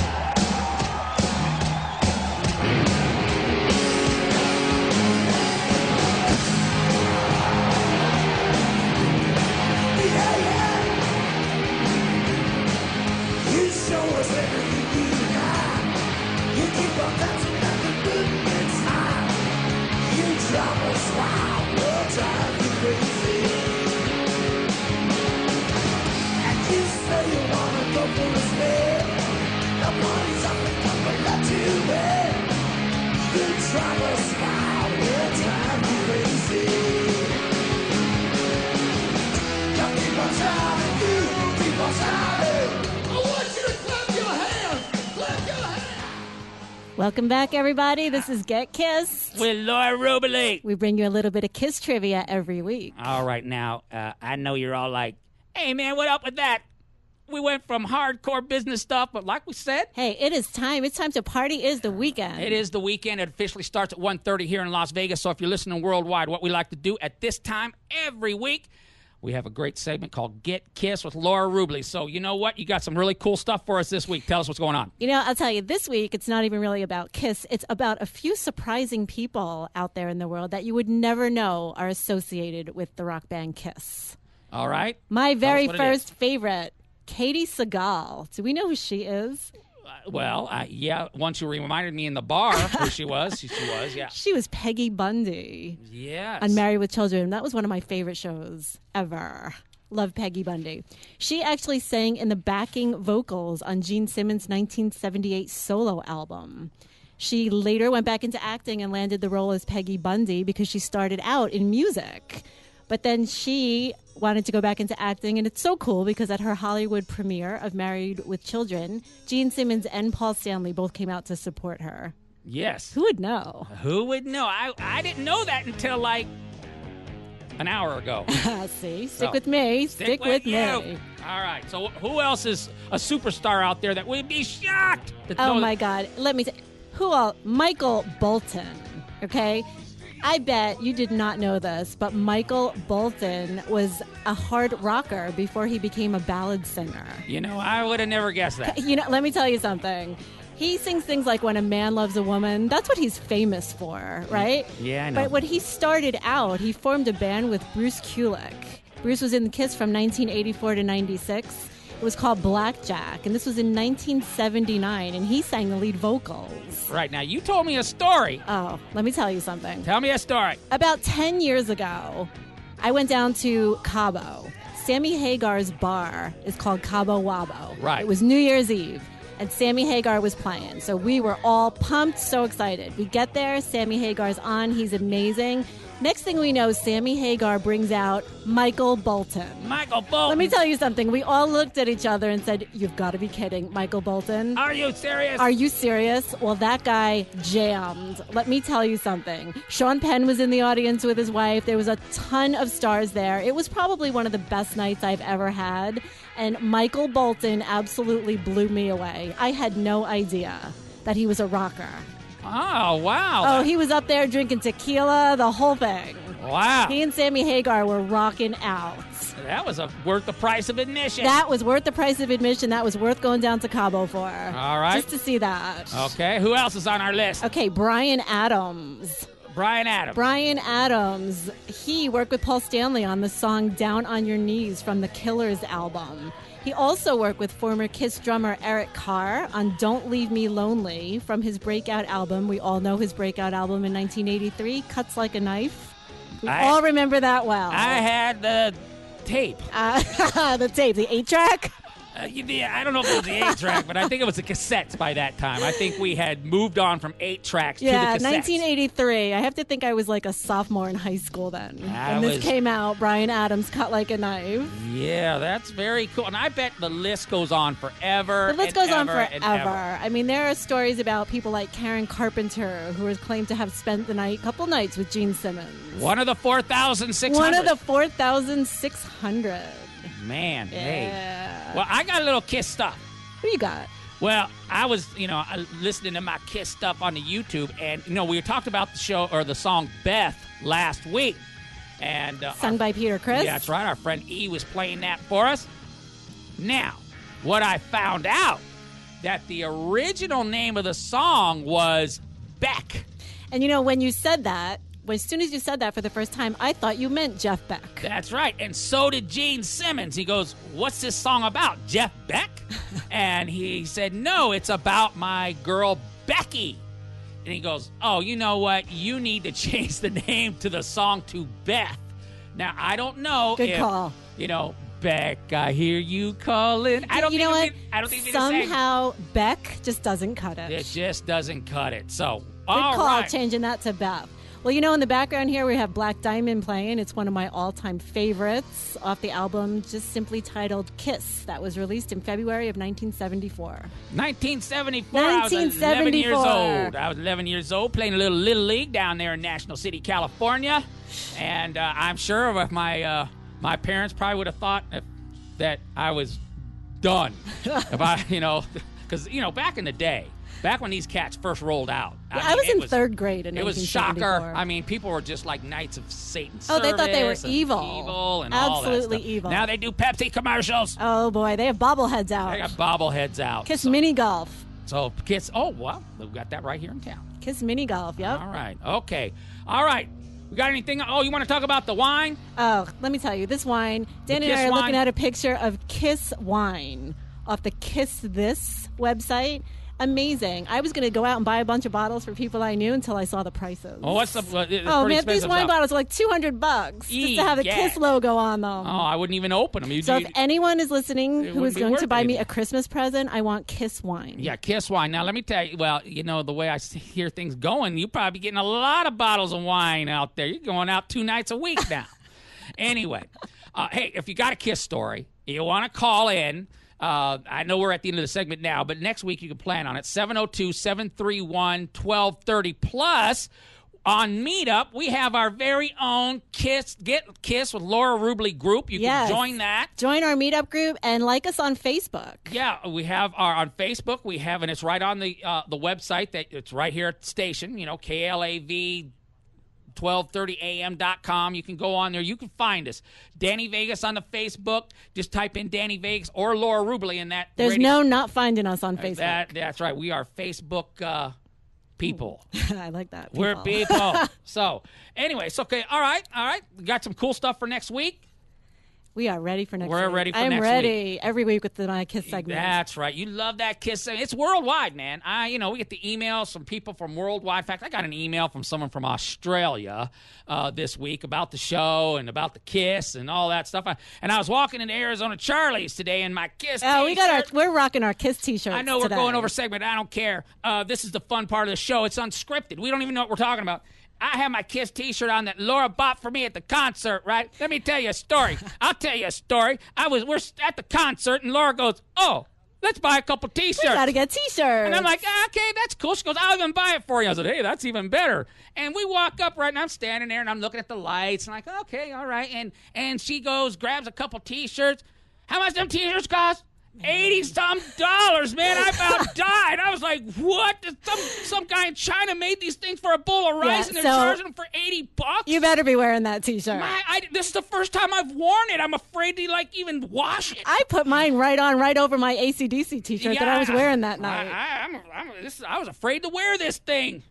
You show us everything you got. You keep on dancing at the good time. You drive us wild, we'll drive you crazy. And you say you wanna go for a spin. The party's up and come and let you in. You drive us wild, we'll drive you crazy. You keep on driving, you keep on driving. I want you to clap your hands! Clap your hands! Welcome back, everybody. This is Get Kissed. With Laura Rubeli. We bring you a little bit of Kiss trivia every week. All right, now, I know you're all like, hey, man, what up with that? We went from hardcore business stuff, but like we said, Hey, it is time. It's time to party. Is the weekend. it is the weekend. It officially starts at 1:30 here in Las Vegas. So if you're listening worldwide, what we like to do at this time every week, we have a great segment called Get Kissed with Laura Rubeli. So you know what? You got some really cool stuff for us this week. Tell us what's going on. You know, I'll tell you, this week, it's not even really about Kiss. It's about a few surprising people out there in the world that you would never know are associated with the rock band Kiss. All right? My very what it is. first favorite, Katie Seagal. Do we know who she is? Well, yeah, once you reminded me in the bar who she was. She was, yeah. She was Peggy Bundy Yes. on Married with Children. That was one of my favorite shows ever. Love Peggy Bundy. She actually sang in the backing vocals on Gene Simmons' 1978 solo album. She later went back into acting and landed the role as Peggy Bundy because she started out in music. But then she wanted to go back into acting, and it's so cool because at her Hollywood premiere of Married with Children, Gene Simmons and Paul Stanley both came out to support her. Yes. Who would know? Who would know? I didn't know that until like an hour ago. See? So, Stick with me. Stick with you. All right. So who else is a superstar out there that would be shocked? To Oh, know my God. Let me say, who all? Michael Bolton, okay? I bet you did not know this, but Michael Bolton was a hard rocker before he became a ballad singer. You know, I would have never guessed that. You know, let me tell you something. He sings things like When a Man Loves a Woman. That's what he's famous for, right? Yeah, I know. But when he started out, he formed a band with Bruce Kulick. Bruce was in Kiss from 1984 to 96. It was called Blackjack, and this was in 1979, and he sang the lead vocals. Right. Now, you told me a story. Oh, let me tell you something. Tell me a story. About 10 years ago, I went down to Cabo. Sammy Hagar's bar is called Cabo Wabo. Right. It was New Year's Eve, and Sammy Hagar was playing. So we were all pumped, so excited. We get there, Sammy Hagar's on, he's amazing. Next thing we know, Sammy Hagar brings out Michael Bolton. Michael Bolton. Let me tell you something. We all looked at each other and said, you've got to be kidding. Michael Bolton? Are you serious? Are you serious? Well, that guy jammed. Let me tell you something. Sean Penn was in the audience with his wife. There was a ton of stars there. It was probably one of the best nights I've ever had. And Michael Bolton absolutely blew me away. I had no idea that he was a rocker. Oh, wow. Oh, he was up there drinking tequila, the whole thing. Wow. He and Sammy Hagar were rocking out. That was worth the price of admission. That was worth the price of admission. That was worth going down to Cabo for. All right. Just to see that. Okay. Who else is on our list? Okay, Bryan Adams. Bryan Adams. Bryan Adams. He worked with Paul Stanley on the song Down on Your Knees from the Killers album. He also worked with former Kiss drummer Eric Carr on Don't Leave Me Lonely from his breakout album. We all know his breakout album in 1983, Cuts Like a Knife. We all remember that well. I had the tape. The tape, the 8-track? I don't know if it was the 8-track, but I think it was the cassettes by that time. I think we had moved on from 8 tracks to the cassettes. 1983. I have to think I was like a sophomore in high school then. And this came out, Bryan Adams, Cut Like a Knife. Yeah, that's very cool. And I bet the list goes on forever. The list goes on forever. Ever. I mean, there are stories about people like Karen Carpenter, who was claimed to have spent the couple nights with Gene Simmons. One of the 4,600. One of the 4,600. Man, yeah. Hey. Well, I got a little Kiss stuff. Who you got? Well, I was, listening to my Kiss stuff on the YouTube, and, we talked about the show or the song Beth last week. And sung by Peter Criss? Yeah, that's right. Our friend E was playing that for us. Now, what I found out, that the original name of the song was Beck. And, when you said that, as soon as you said that for the first time, I thought you meant Jeff Beck. That's right. And so did Gene Simmons. He goes, what's this song about? Jeff Beck? And he said, no, it's about my girl Becky. And he goes, oh, you know what? You need to change the name to the song to Beth. Now, I don't know Good if, call. Beck, I hear you calling. I don't think somehow Beck just doesn't cut it. It just doesn't cut it. So, Good call, changing that to Beth. Well, in the background here, we have Black Diamond playing. It's one of my all-time favorites off the album, just simply titled Kiss, that was released in February of 1974. 1974. I was 11 years old. I was 11 years old, playing a little League down there in National City, California. And I'm sure if my parents probably would have thought that I was done. If I, because, back in the day, back when these cats first rolled out. I was in third grade in 1974. It was shocker. I mean, people were just like Knights of Satan. Oh, they thought they were evil. Evil and absolutely all that stuff. evil. Now they do Pepsi commercials. Oh, boy. They have bobbleheads out. They got bobbleheads out. Kiss Mini Golf. So, Kiss. Oh, well, we've got that right here in town. Kiss Mini Golf, yep. All right. Okay. All right. We got anything? Oh, you want to talk about the wine? Oh, let me tell you. This wine, Danny and I are looking at a picture of Kiss wine off the Kiss This website. Amazing. I was going to go out and buy a bunch of bottles for people I knew until I saw the prices. Oh, what's the? Oh man, these wine bottles are like $200 just to have the Kiss logo on them. Oh, I wouldn't even open them. If anyone is listening who is going to buy me a Christmas present, I want Kiss wine. Yeah, Kiss wine. Now let me tell you. Well, the way I hear things going, you probably getting a lot of bottles of wine out there. You're going out 2 nights a week now. Anyway, hey, if you got a Kiss story, you want to call in. I know we're at the end of the segment now, but next week you can plan on it. 702-731-1230. Plus, on Meetup, we have our very own Kiss with Laura Rubeli group. You can join that. Join our Meetup group and like us on Facebook. Yeah, we have on Facebook. We have, and it's right on the website. It's right here at the station. KLAV. 1230am.com. You can go on there. You can find us. Danny Vegas on the Facebook. Just type in Danny Vegas or Laura Rubeli in that. There's no not finding us on Facebook. That's right. We are Facebook people. I like that. We're people. So, anyway, it's okay. All right. We got some cool stuff for next week. We are ready for next week. We're ready for next week. I'm ready every week with my Kiss segment. That's right. You love that Kiss segment. It's worldwide, man. We get the emails from people from worldwide. In fact, I got an email from someone from Australia this week about the show and about the Kiss and all that stuff. And I was walking into Arizona Charlie's today in my Kiss t-shirt. We're rocking our Kiss t-shirts. I know we're going over segment. I don't care. This is the fun part of the show. It's unscripted. We don't even know what we're talking about. I have my Kiss T-shirt on that Laura bought for me at the concert, right? Let me tell you a story. I'll tell you a story. We're at the concert, and Laura goes, "Oh, let's buy a couple T-shirts. We gotta get T-shirts." And I'm like, okay, that's cool. She goes, "I'll even buy it for you." I said, "Hey, that's even better." And we walk up, right, and I'm standing there, and I'm looking at the lights, and I'm like, okay, all right. And she goes, grabs a couple T-shirts. How much them T-shirts cost? $80-some, man. I about died. I was like, what? Some guy in China made these things for a bowl of rice, and they're charging them for $80. You better be wearing that T-shirt. This is the first time I've worn it. I'm afraid to, even wash it. I put mine right over my AC/DC T-shirt that I was wearing that night. I was afraid to wear this thing.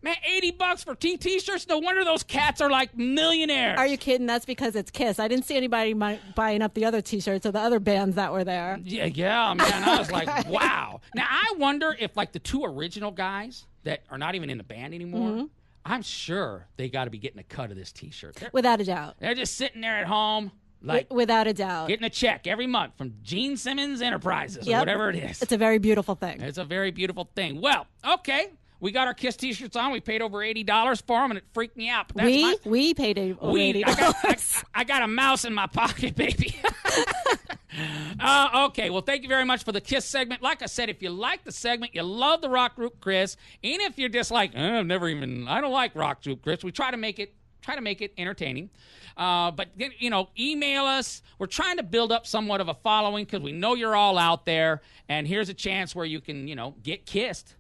Man, $80 for T-shirts? No wonder those cats are like millionaires. Are you kidding? That's because it's Kiss. I didn't see anybody buying up the other T-shirts of the other bands that were there. Yeah, man. I was like, wow. Now, I wonder if, the two original guys that are not even in the band anymore, I'm sure they got to be getting a cut of this T-shirt. Without a doubt. They're just sitting there at home. Without a doubt. Getting a check every month from Gene Simmons Enterprises or whatever it is. It's a very beautiful thing. It's a very beautiful thing. Well, okay. We got our Kiss T-shirts on. We paid over $80 for them, and it freaked me out. But we paid over $80. I got a mouse in my pocket, baby. Okay, well, thank you very much for the Kiss segment. Like I said, if you like the segment, you love the rock group Chris, even if you're just like, I don't like rock group Chris, we try to make it entertaining. But, email us. We're trying to build up somewhat of a following because we know you're all out there, and here's a chance where you can, get kissed.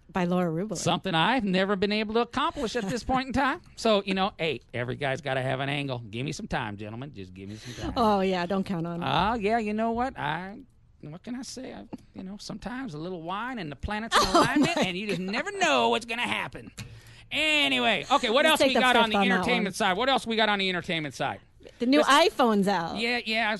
By Laura Rubeli. Something I've never been able to accomplish at this point in time. So, hey, every guy's got to have an angle. Give me some time, gentlemen. Just give me some time. Oh, yeah, don't count on it. Yeah, you know what? What can I say? Sometimes a little wine and the planets in alignment, and you just never know what's going to happen. Anyway, okay, what else we got on the entertainment side? What else we got on the entertainment side? The new iPhone's out. Yeah.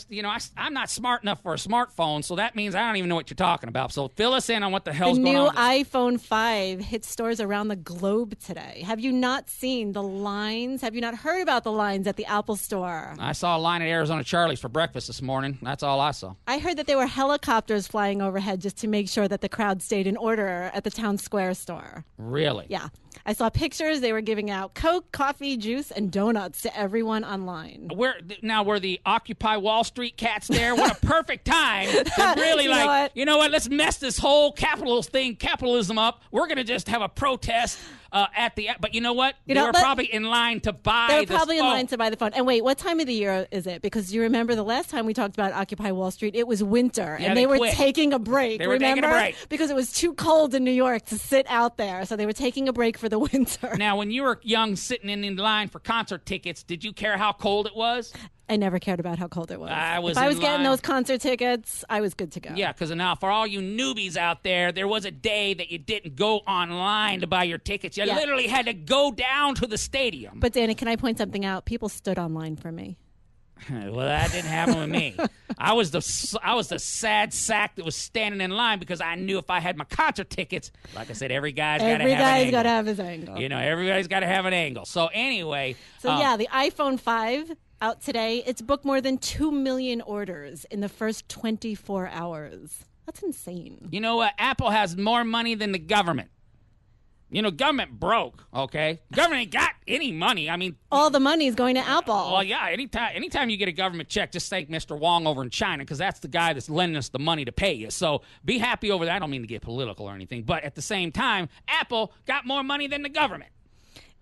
I'm not smart enough for a smartphone, so that means I don't even know what you're talking about. So fill us in on what the hell's going on. The new iPhone 5 hit stores around the globe today. Have you not seen the lines? Have you not heard about the lines at the Apple Store? I saw a line at Arizona Charlie's for breakfast this morning. That's all I saw. I heard that there were helicopters flying overhead just to make sure that the crowd stayed in order at the town square store. Really? Yeah. I saw pictures. They were giving out Coke, coffee, juice, and donuts to everyone online. Were the Occupy Wall Street cats there? What a perfect time to really you know what? Let's mess this whole capitalism up. We're going to just have a protest but you know what? They were probably in line to buy They were probably in line to buy the phone. And wait, what time of the year is it? Because you remember the last time we talked about Occupy Wall Street, it was winter. Yeah, and they were quit. taking a break. They were taking a break. Because it was too cold in New York to sit out there. So they were taking a break for the winter. Now, when you were young sitting in line for concert tickets, did you care how cold it was? I never cared about how cold it was. If I was getting those concert tickets, I was good to go. Yeah, because now for all you newbies out there, there was a day that you didn't go online to buy your tickets. You literally had to go down to the stadium. But, Danny, can I point something out? People stood online for me. Well, that didn't happen with me. I was the sad sack that was standing in line because I knew if I had my concert tickets, like I said, every guy's got to have an angle. Every guy's got to have his angle. Everybody's got to have an angle. So anyway. The iPhone 5 out today. It's booked more than 2 million orders in the first 24 hours. That's insane. You know what? Apple has more money than the government. Government broke, okay? Government ain't got any money. I mean... all the money is going to Apple. Well, yeah, anytime you get a government check, just thank Mr. Wong over in China because that's the guy that's lending us the money to pay you. So be happy over that. I don't mean to get political or anything, but at the same time, Apple got more money than the government.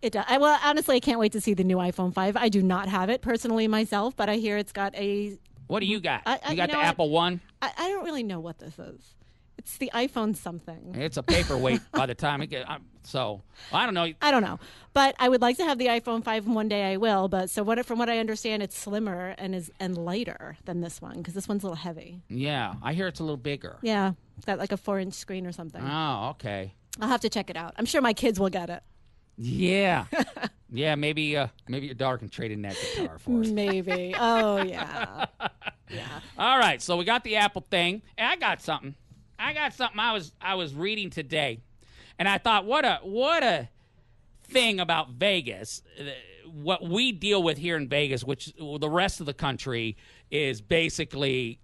It does. Well, honestly, I can't wait to see the new iPhone 5. I do not have it personally myself, but I hear it's got a... What do you got? You got the Apple One? I don't really know what this is. It's the iPhone something. It's a paperweight by the time it gets... I don't know. I don't know. But I would like to have the iPhone 5, and one day I will. But from what I understand, it's slimmer and lighter than this one, because this one's a little heavy. Yeah, I hear it's a little bigger. Yeah, it's got like a 4-inch screen or something. Oh, okay. I'll have to check it out. I'm sure my kids will get it. Yeah. Yeah, maybe your daughter can trade in that guitar for us. Maybe. Oh, yeah. Yeah. All right, so we got the Apple thing. And I got something I was reading today. And I thought, what a thing about Vegas. What we deal with here in Vegas, which the rest of the country is basically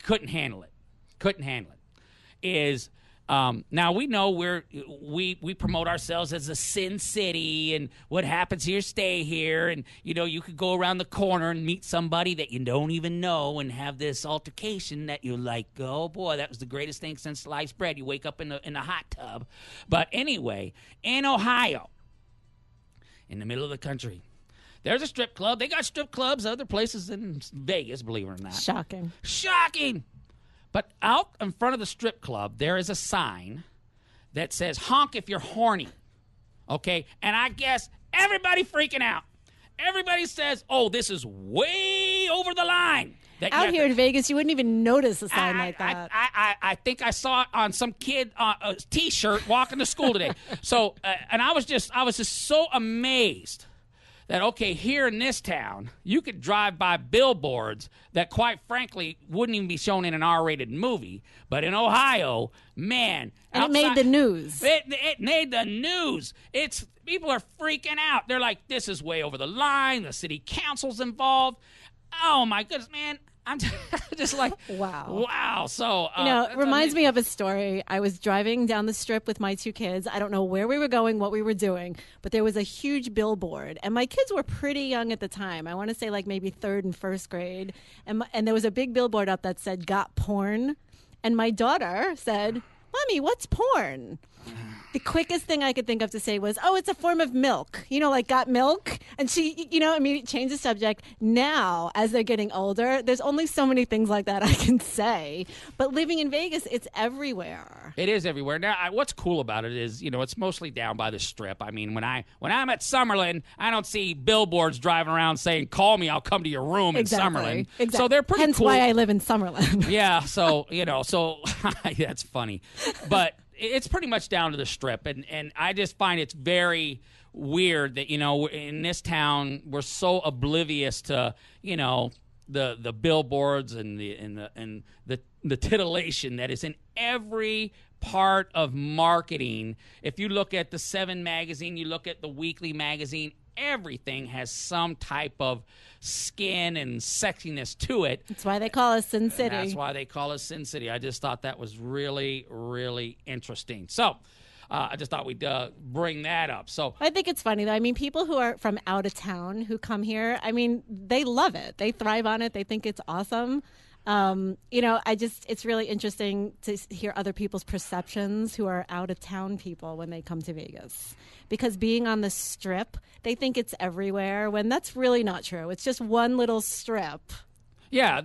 couldn't handle it. Is Now we know we promote ourselves as a Sin City, and what happens here stay here, and you could go around the corner and meet somebody that you don't even know and have this altercation that you're like, oh boy, that was the greatest thing since sliced bread. You wake up in the hot tub. But anyway, in Ohio, in the middle of the country, there's a strip club. They got strip clubs other places in Vegas, believe it or not. Shocking. But out in front of the strip club, there is a sign that says, honk if you're horny. Okay? And I guess everybody freaking out. Everybody says, oh, this is way over the line. Out here in Vegas, you wouldn't even notice a sign like that. I think I saw it on some kid T-shirt walking to school today. So, and I was just so amazed that, okay, here in this town, you could drive by billboards that, quite frankly, wouldn't even be shown in an R-rated movie. But in Ohio, man. And it made the news. It made the news. People are freaking out. They're like, this is way over the line. The city council's involved. Oh, my goodness, man. I'm just like, wow. So, it reminds me of a story. I was driving down the strip with my 2 kids. I don't know where we were going, what we were doing, but there was a huge billboard. And my kids were pretty young at the time. I want to say like maybe 3rd and 1st grade. And there was a big billboard up that said, got porn. And my daughter said, Mommy, what's porn? The quickest thing I could think of to say was, oh, it's a form of milk. Like got milk. And she, immediately changed the subject. Now, as they're getting older, there's only so many things like that I can say. But living in Vegas, it's everywhere. It is everywhere. Now, what's cool about it is, it's mostly down by the strip. I mean, when I'm at Summerlin, I don't see billboards driving around saying, call me, I'll come to your room in Summerlin. Exactly. So they're pretty Hence cool. why I live in Summerlin. Yeah, so, that's funny. But it's pretty much down to the strip, and I just find it's very weird that in this town we're so oblivious to the billboards and the titillation that is in every part of marketing. If you look at the 7 magazine, you look at the weekly magazine, everything has some type of skin and sexiness to it. That's why they call us Sin City. I just thought that was really, really interesting. So I just thought we'd bring that up. So I think it's funny, though. I mean, people who are from out of town who come here, I mean, they love it. They thrive on it. They think it's awesome. It's really interesting to hear other people's perceptions who are out of town people when they come to Vegas. Because being on the strip, they think it's everywhere when that's really not true. It's just one little strip. Yeah,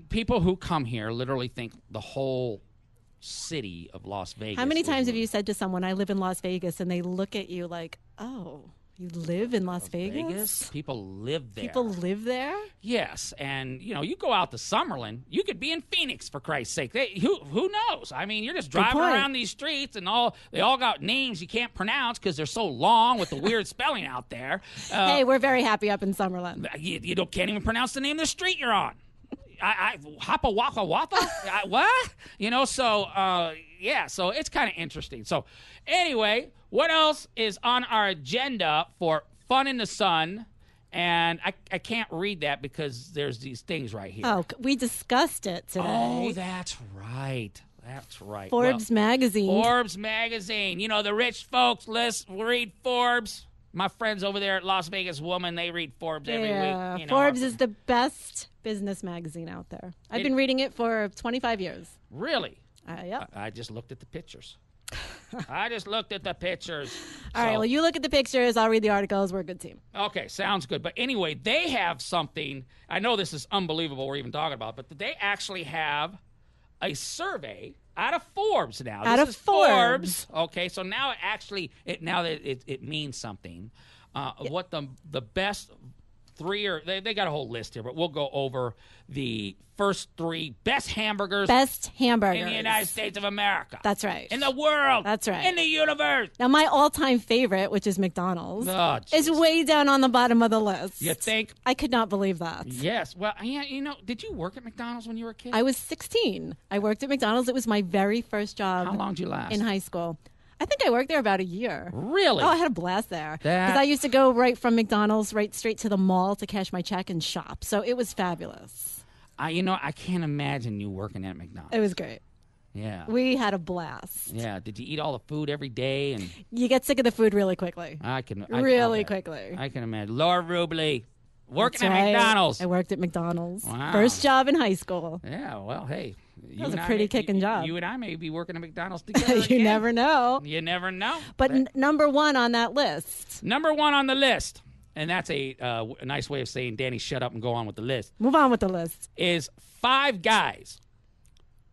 people who come here literally think the whole city of Las Vegas. How many times have you said to someone, I live in Las Vegas, and they look at you like, oh, you live in Las Vegas? People live there. People live there? Yes, and you go out to Summerlin, you could be in Phoenix for Christ's sake. Who knows? I mean, you're just driving around these streets, and they all got names you can't pronounce because they're so long with the weird spelling out there. Hey, we're very happy up in Summerlin. You can't even pronounce the name of the street you're on. Hapa Waka Waka? What? So it's kind of interesting. So anyway, what else is on our agenda for Fun in the Sun? And I can't read that because there's these things right here. Oh, we discussed it today. Oh, that's right. Forbes magazine. Forbes magazine. The rich folks read Forbes. My friends over there at Las Vegas Woman, they read Forbes every week. Forbes is the best business magazine out there. I've been reading it for 25 years. Really? Yep. I just looked at the pictures. All right, well, you look at the pictures. I'll read the articles. We're a good team. Okay, sounds good. But anyway, they have something. I know this is unbelievable we're even talking about, but they actually have a survey out of Forbes now. This is Forbes. Okay, so now it means something. What the best 3 or they got a whole list here, but we'll go over the first 3 best hamburgers in the United States of America. That's right. In the world. That's right. In the universe. Now, my all-time favorite, which is McDonald's, is way down on the bottom of the list. You think? I could not believe that. Yes. Well, did you work at McDonald's when you were a kid? I was 16. I worked at McDonald's. It was my very first job. How long did you last? In high school. I think I worked there about a year. Really? Oh, I had a blast there. Because I used to go right from McDonald's right straight to the mall to cash my check and shop. So it was fabulous. I can't imagine you working at McDonald's. It was great. Yeah. We had a blast. Yeah. Did you eat all the food every day? And You get sick of the food really quickly. Really quickly. I can imagine. Laura Rubeli, working That's at right. McDonald's. I worked at McDonald's. Wow. First job in high school. Yeah, well, hey. That was a pretty kicking job. You and I may be working at McDonald's together You again. never know. You never know. But number one on that list. Number one on the list, and that's a nice way of saying, Danny, shut up and go on with the list, Move on with the list. is Five Guys,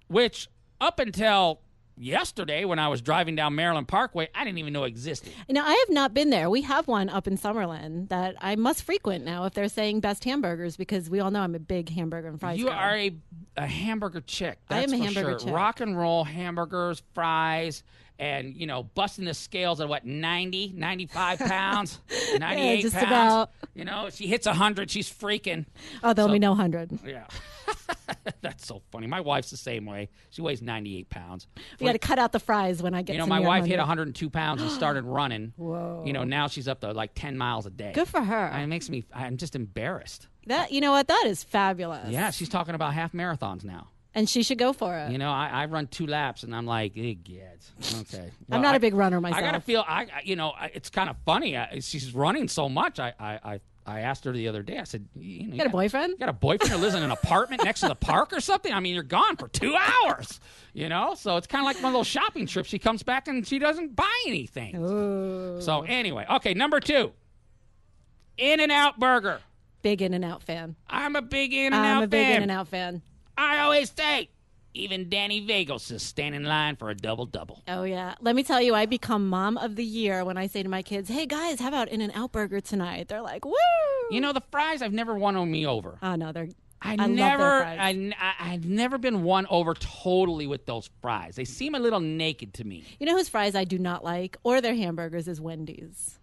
which up until yesterday when I was driving down Maryland Parkway, I didn't even know existed. Now, I have not been there. We have one up in Summerlin that I must frequent now if they're saying best hamburgers, because we all know I'm a big hamburger and fries You girl. are a hamburger chick. I That's am a for hamburger sure. chick. Rock and roll hamburgers, fries, and, busting the scales at, 90, 95 pounds, 98 just pounds. about. She hits 100, she's freaking. Oh, there'll be no 100. Yeah. That's so funny. My wife's the same way. She weighs 98 pounds. We got to cut out the fries when I get to my near wife hit 100. 102 pounds and started running. Whoa. Now she's up to like 10 miles a day. Good for her. It makes me, I'm just embarrassed. That, you know what? That is fabulous. Yeah, she's talking about half marathons now. And she should go for it. I run 2 laps and I'm like, egad. Okay. I'm not a big runner myself. I gotta feel. It's kind of funny. She's running so much. I asked her the other day. I said, "You got a boyfriend? You got a boyfriend who lives in an apartment next to the park or something? I mean, you're gone for 2 hours. So it's kind of like one of those shopping trips. She comes back and she doesn't buy anything. Ooh. So anyway, okay. Number 2, In-N-Out Burger. Big In-N-Out fan. I'm a big In-N-Out fan. I'm a big In-N-Out fan. I always say, even Danny Vegas is standing in line for a double-double. Oh, yeah. Let me tell you, I become mom of the year when I say to my kids, hey, guys, how about In-N-Out Burger tonight? They're like, woo! The fries have never won me over. Oh, no, I love their fries. I've never been won over totally with those fries. They seem a little naked to me. You know whose fries I do not like, or their hamburgers, is Wendy's.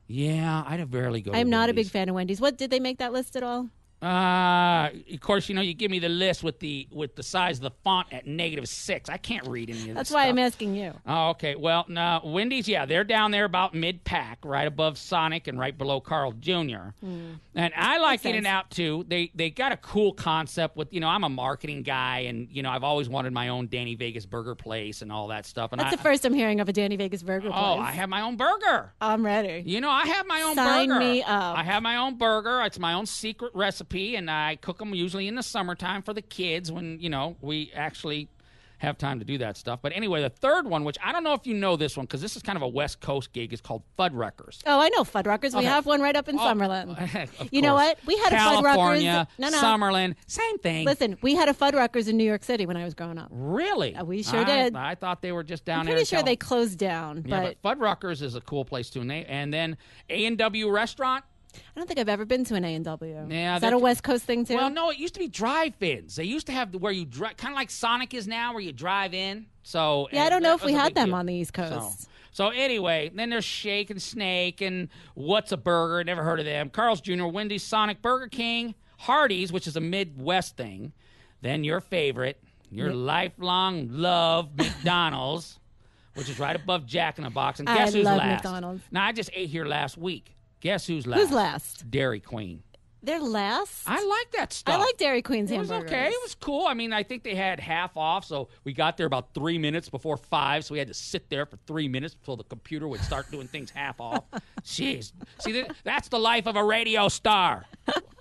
Yeah, I'd rarely go to I'm not a Wendy's. big fan of Wendy's. What, did they make that list at all? Of course, you give me the list with the size of the font at -6. I can't read any of this That's why stuff. I'm asking you. Oh, okay. Well, no, Wendy's, yeah, they're down there about mid-pack, right above Sonic and right below Carl Jr. And I like Makes sense. In-N-Out, too. They got a cool concept with, I'm a marketing guy, and, I've always wanted my own Danny Vegas burger place and all that stuff. And That's the first I'm hearing of a Danny Vegas burger place. Oh, I have my own burger. I'm ready. I have my own Sign burger. me up. I have my own burger. It's my own secret recipe, and I cook them usually in the summertime for the kids when, we actually have time to do that stuff. But anyway, the third one, which I don't know if you know this one because this is kind of a West Coast gig, is called Fuddruckers. Oh, I know Fuddruckers. We Okay. have one right up in Summerlin. Of You know course. what? We had a California, Fuddruckers. No. Summerlin, same thing. Listen, we had a Fuddruckers in New York City when I was growing up. Really? We sure did. I thought they were just down I'm there. pretty in sure Cali- they closed down, Yeah, but Fuddruckers is a cool place too. And then A&W Restaurant. I don't think I've ever been to an A&W. Yeah, is that a West Coast thing too? Well, no, it used to be drive-ins. They used to have where you drive, kind of like Sonic is now, where you drive in. So yeah, I don't know that if we was a had big them deal. on the East Coast. So anyway, then there's Shake and Snake and What's a Burger? Never heard of them. Carl's Jr., Wendy's, Sonic, Burger King, Hardee's, which is a Midwest thing. Then your favorite, your lifelong love, McDonald's, which is right above Jack in the Box. And guess I who's love last? McDonald's. Now, I just ate here last week. Guess who's last? Who's last? Dairy Queen. They're last? I like that stuff. I like Dairy Queen's It was hamburgers. okay. It was cool. I mean, I think they had half off, so we got there about 3 minutes before 5, so we had to sit there for 3 minutes until the computer would start doing things half off. Jeez. See, that's the life of a radio star.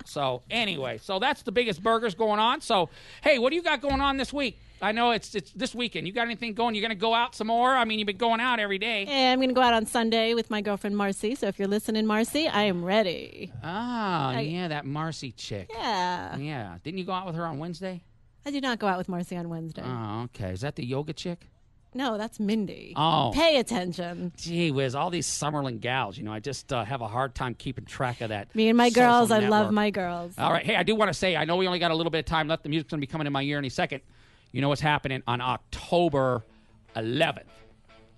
So anyway, so that's the biggest burgers going on. So, hey, what do you got going on this week? I know it's this weekend. You got anything going? You going to go out some more? I mean, you've been going out every day. Yeah, I'm going to go out on Sunday with my girlfriend Marcy. So if you're listening, Marcy, I am ready. Ah, yeah, that Marcy chick. Yeah. Yeah. Didn't you go out with her on Wednesday? I did not go out with Marcy on Wednesday. Oh, okay. Is that the yoga chick? No, that's Mindy. Oh. Pay attention. Gee whiz, all these Summerlin gals. I just have a hard time keeping track of that. Me and my social girls, I love network. my girls. All right. Hey, I do want to say, I know we only got a little bit of time left. The music's going to be coming in my ear any second. You know what's happening on October 11th?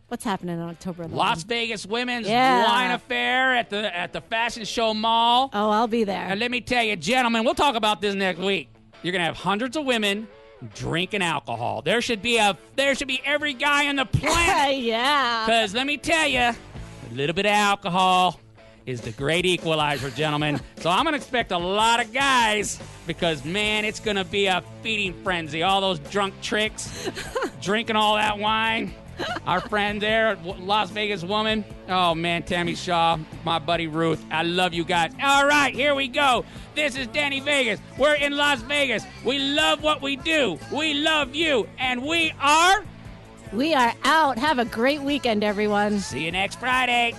What's happening on October 11th? Las Vegas Women's Yeah. Wine Affair at the Fashion Show Mall. Oh, I'll be there. And let me tell you, gentlemen, we'll talk about this next week. You're going to have hundreds of women drinking alcohol. There should be every guy on the planet. Yeah. Because let me tell you, a little bit of alcohol is the great equalizer, gentlemen. So I'm going to expect a lot of guys because, man, it's going to be a feeding frenzy. All those drunk tricks, drinking all that wine. Our friend there, Las Vegas woman. Oh, man, Tammy Shaw, my buddy Ruth. I love you guys. All right, here we go. This is Danny Vegas. We're in Las Vegas. We love what we do. We love you. And we are... We are out. Have a great weekend, everyone. See you next Friday.